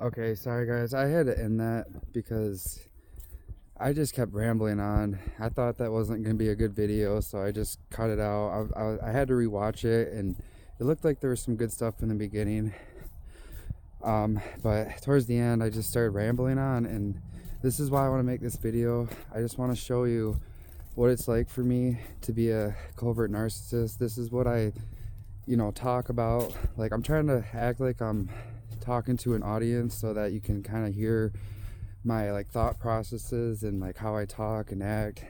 Okay, sorry guys, I had to end that because I just kept rambling on. I thought that wasn't going to be a good video, so I just cut it out. I had to rewatch it, and it looked like there was some good stuff in the beginning. But towards the end, I just started rambling on, and this is why I want to make this video. I just want to show you what it's like for me to be a covert narcissist. This is what I, talk about. Like, I'm trying to act like I'm talking to an audience so that you can kind of hear my thought processes and how I talk and act.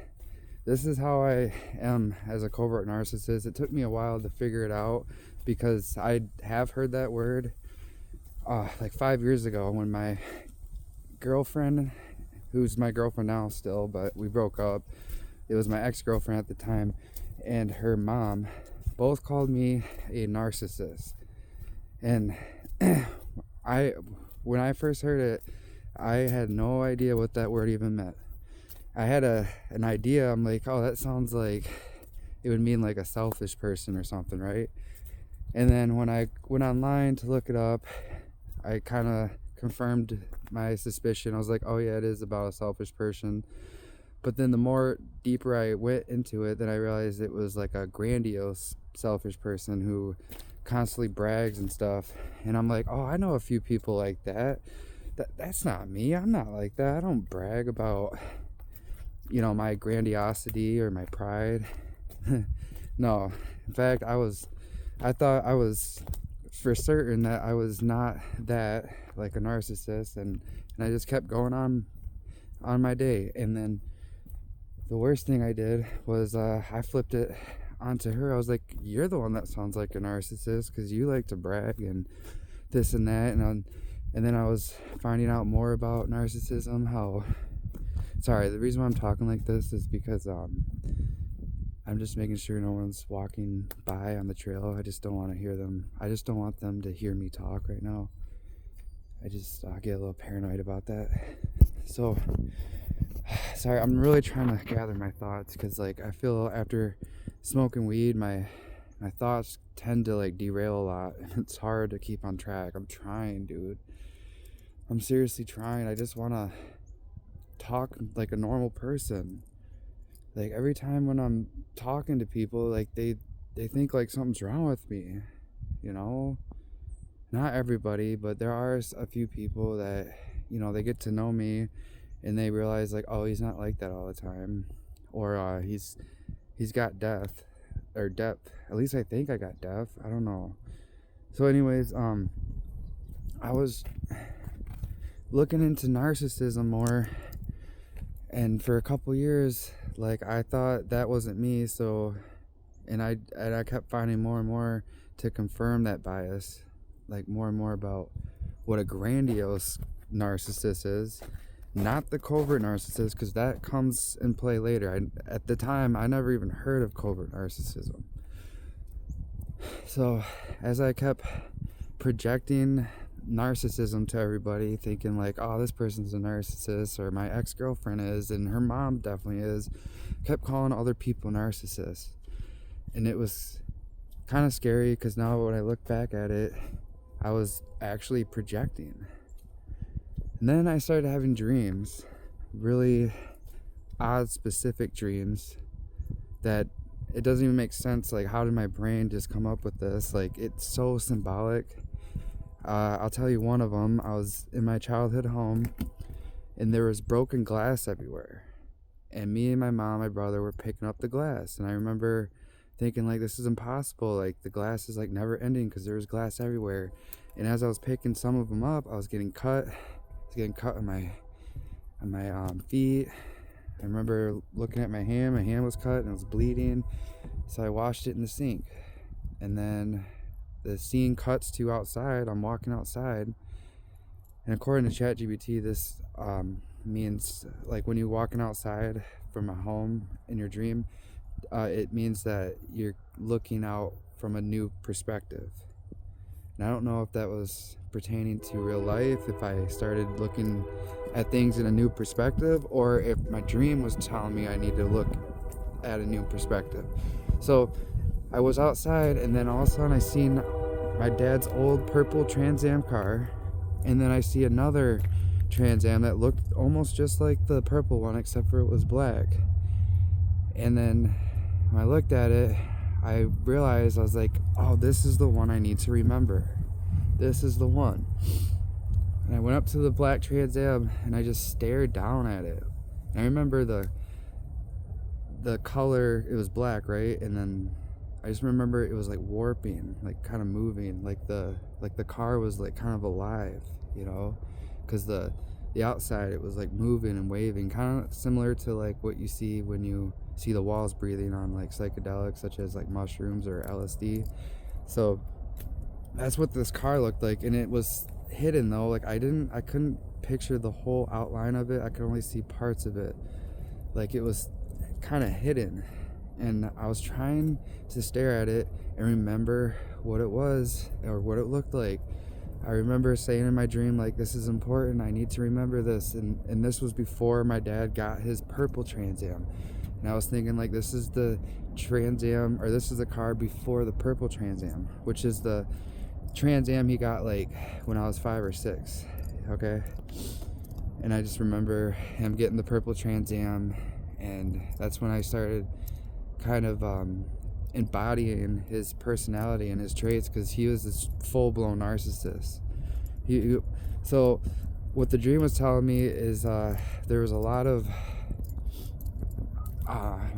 This is how I am as a covert narcissist. It took me a while to figure it out because I have heard that word 5 years ago when my girlfriend, who's my girlfriend now still, but we broke up. It was my ex-girlfriend at the time, and her mom both called me a narcissist. And when I first heard it, I had no idea what that word even meant. I had an idea. I'm like, oh, that sounds like it would mean like a selfish person or something, right? And then when I went online to look it up, I kind of confirmed my suspicion. I was like, oh yeah, it is about a selfish person. But then the more deeper I went into it, then I realized it was like a grandiose selfish person who constantly brags and stuff. And I'm like, oh, I know a few people like that. That's not me. I'm not like that. I don't brag about, my grandiosity or my pride. No. In fact, I thought I was for certain that I was not that, like a narcissist, and I just kept going on my day. And then the worst thing I did was I flipped it onto her. I was like, you're the one that sounds like a narcissist because you like to brag and this and that. And then I was finding out more about narcissism. The reason why I'm talking like this is because I'm just making sure no one's walking by on the trail. I just don't want to hear them. I just don't want them to hear me talk right now. I get a little paranoid about that. So, sorry, I'm really trying to gather my thoughts because I feel after smoking weed, my thoughts tend to derail a lot. It's hard to keep on track. I'm trying, dude. I'm seriously trying. I just want to talk like a normal person. Every time when I'm talking to people, they think something's wrong with me, Not everybody, but there are a few people that, they get to know me and they realize oh, he's not like that all the time, or he's got depth. At least I think I got depth. I don't know. So anyways, I was looking into narcissism more, and for a couple years I thought that wasn't me. So and I kept finding more and more to confirm that bias, more and more about what a grandiose narcissist is, not the covert narcissist, because that comes in play later. At the time, I never even heard of covert narcissism. So as I kept projecting narcissism to everybody, thinking oh, this person's a narcissist, or my ex-girlfriend is, and her mom definitely is, kept calling other people narcissists. And it was kind of scary because now when I look back at it, I was actually projecting. And then I started having dreams, really odd, specific dreams that it doesn't even make sense. How did my brain just come up with this? It's so symbolic. I'll tell you one of them. I was in my childhood home, and there was broken glass everywhere. And me and my mom, my brother, were picking up the glass. And I remember thinking, this is impossible. The glass is never ending because there was glass everywhere. And as I was picking some of them up, I was getting cut. On my feet. I remember looking at my hand. My hand was cut and it was bleeding. So I washed it in the sink. And then the scene cuts to outside. I'm walking outside. And according to ChatGPT, this means when you're walking outside from a home in your dream, it means that you're looking out from a new perspective. And I don't know if that was pertaining to real life, if I started looking at things in a new perspective, or if my dream was telling me I need to look at a new perspective. So I was outside, and then all of a sudden I seen my dad's old purple Trans Am car And then I see another Trans Am that looked almost just like the purple one, except for it was black. And then when I looked at it, I realized, I was like, oh, this is the one I need to remember. This is the one. And I went up to the black Trans Am and I just stared down at it. And I remember the color, it was black, right? And then I just remember it was like warping, like kind of moving, like the car was like kind of alive, you know, because the outside it was like moving and waving, kind of similar to like what you see when you see the walls breathing on like psychedelics such as like mushrooms or LSD. So that's what this car looked like, and it was hidden though. Like I couldn't picture the whole outline of it. I could only see parts of it. Like it was kind of hidden, and I was trying to stare at it and remember what it was or what it looked like. I remember saying in my dream, like, this is important, I need to remember this. And this was before my dad got his purple Trans Am. And I was thinking, like, this is the Trans Am, or this is the car before the purple Trans Am, which is the Trans Am he got like when I was 5 or 6. Okay. And I just remember him getting the purple Trans Am, and that's when I started kind of embodying his personality and his traits, because he was this full-blown narcissist. So what the dream was telling me is there was a lot of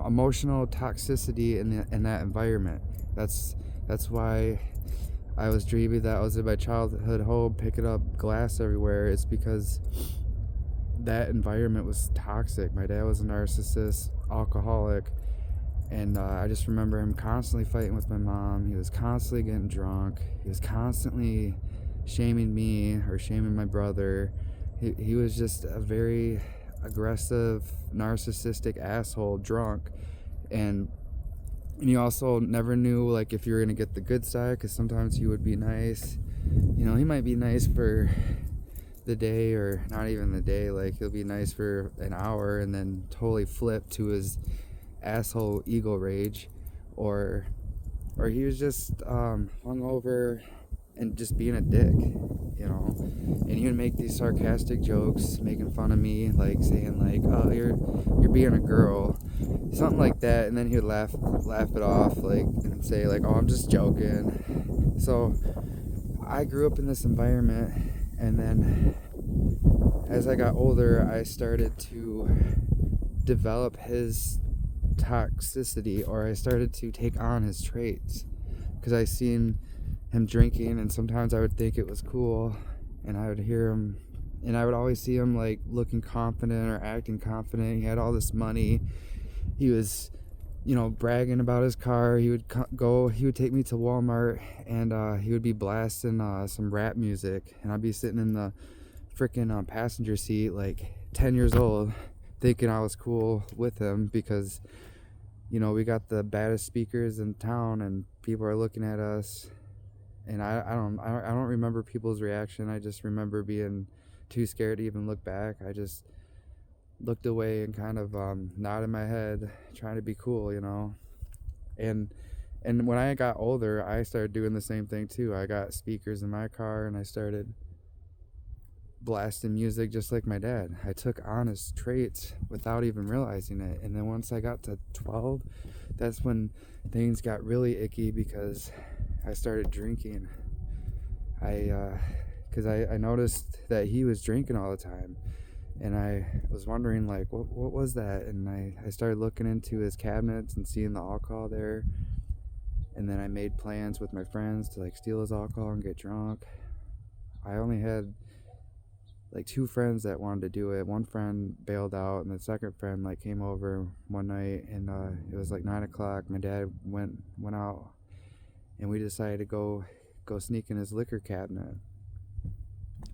emotional toxicity in that environment. That's why I was dreaming that I was in my childhood home picking up glass everywhere. It's because that environment was toxic. My dad was a narcissist, alcoholic, and I just remember him constantly fighting with my mom. He was constantly getting drunk. He was constantly shaming me or shaming my brother. He was just a very aggressive, narcissistic asshole, drunk. And you also never knew, like, if you were going to get the good side, because sometimes he would be nice. You know, he might be nice for the day, or not even the day. Like, he'll be nice for an hour and then totally flip to his asshole ego rage, or he was just hungover and just being a dick, you know. And he would make these sarcastic jokes making fun of me, like saying like, oh, you're being a girl, something like that, and then he would laugh it off, like, and say like, oh, I'm just joking. So I grew up in this environment, and then as I got older, I started to develop his toxicity, or I started to take on his traits, because I seen him drinking, and sometimes I would think it was cool, and I would hear him, and I would always see him like looking confident or acting confident. He had all this money. He was, you know, bragging about his car. He would take me to Walmart, and he would be blasting some rap music, and I'd be sitting in the freaking passenger seat, like 10 years old, thinking I was cool with him, because, you know, we got the baddest speakers in town and people are looking at us. And I don't remember people's reaction. I just remember being too scared to even look back. I just looked away and kind of nodded my head, trying to be cool, you know. And when I got older, I started doing the same thing too. I got speakers in my car and I started blasting music just like my dad. I took on his traits without even realizing it. And then once I got to 12, that's when things got really icky, because I started drinking. Because I noticed that he was drinking all the time, and I was wondering, like, what was that? And I started looking into his cabinets and seeing the alcohol there, and then I made plans with my friends to like steal his alcohol and get drunk. I only had like 2 friends that wanted to do it. One friend bailed out, and the second friend like came over one night, and it was like 9 o'clock. My dad went out, and we decided to go sneak in his liquor cabinet.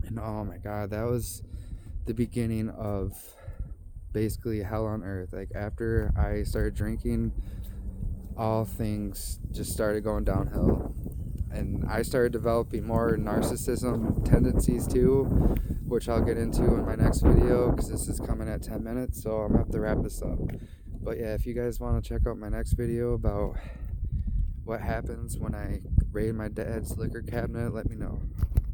And oh my god, that was the beginning of basically hell on earth. Like, after I started drinking, all things just started going downhill, and I started developing more narcissism tendencies too, which I'll get into in my next video, because this is coming at 10 minutes, so I'm gonna have to wrap this up. But yeah, if you guys want to check out my next video about what happens when I raid my dad's liquor cabinet, let me know.